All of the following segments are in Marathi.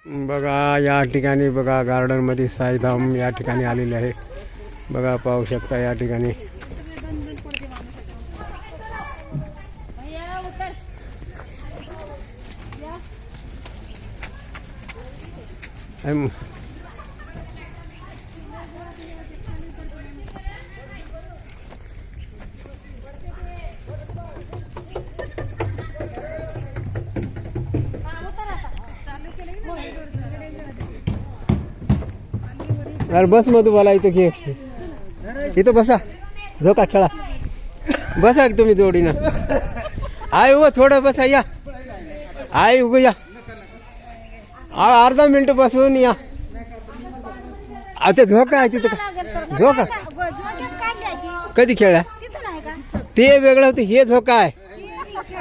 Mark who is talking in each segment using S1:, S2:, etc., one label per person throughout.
S1: बघा या ठिकाणी बघा गार्डन मध्ये साईधाम या ठिकाणी आलेले आहे. बघा पाहू शकता या ठिकाणी अरे बस मधू मला इथं घे, इथं बसा, झोका खेळा, बसा तुम्ही जोडीनं. आय उगं थोडं बसा, या आय उगं या, अर्धा मिनिट बसून या. आता झोका आहे तिथं, झोका कधी खेळला ते वेगळं होतं, हे झोका आहे.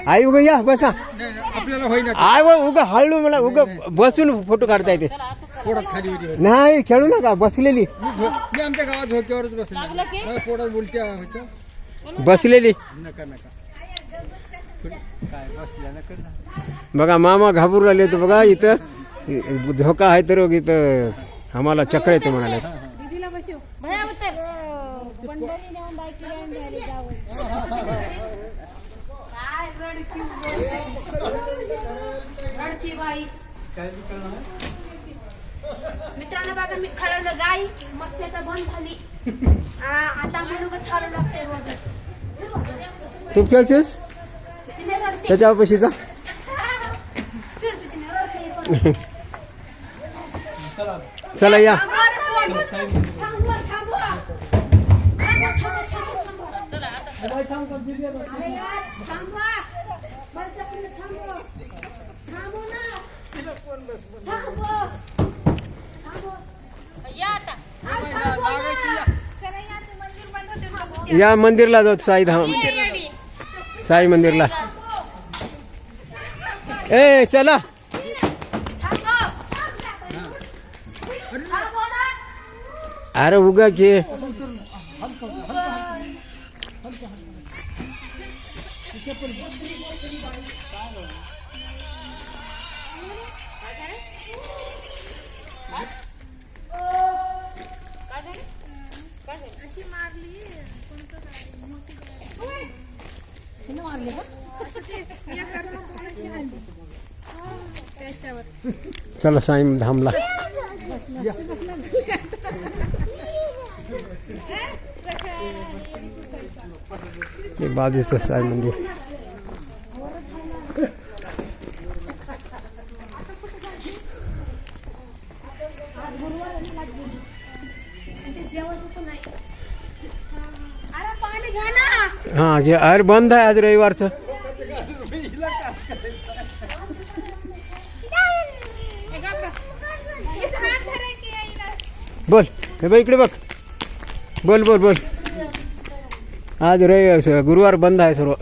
S1: आई उगं या बसा, आय उगं हळू मला उगं बसून फोटो काढता येते. नाही खेळू नका, बसलेली
S2: आमच्या गावात झोक्यावरच
S1: बसलेली. बघा मामा घाबरून राहिले तर बघा इथं झोका आहे तर इथं आम्हाला चक्र येते म्हणाले.
S3: मित्रांनो बघा मी खेळवलं गाई, मग शेता बंद झाली, आता म्हणून छान लागते.
S1: तू खेळतेस त्याच्या पशीचा. चला या या मंदिरला जाऊ, साईधाम साई मंदिरला. ए चला अरे उगा घे. चला साई धामला. बाजूचं साई मंदिर. हाँ घे, अरे बंद आहे आज रविवारचं. बोल हे बाई इकडे बघ, बोल बोल बोल. आज रविवार गुरुवार बंद आहे सर्व.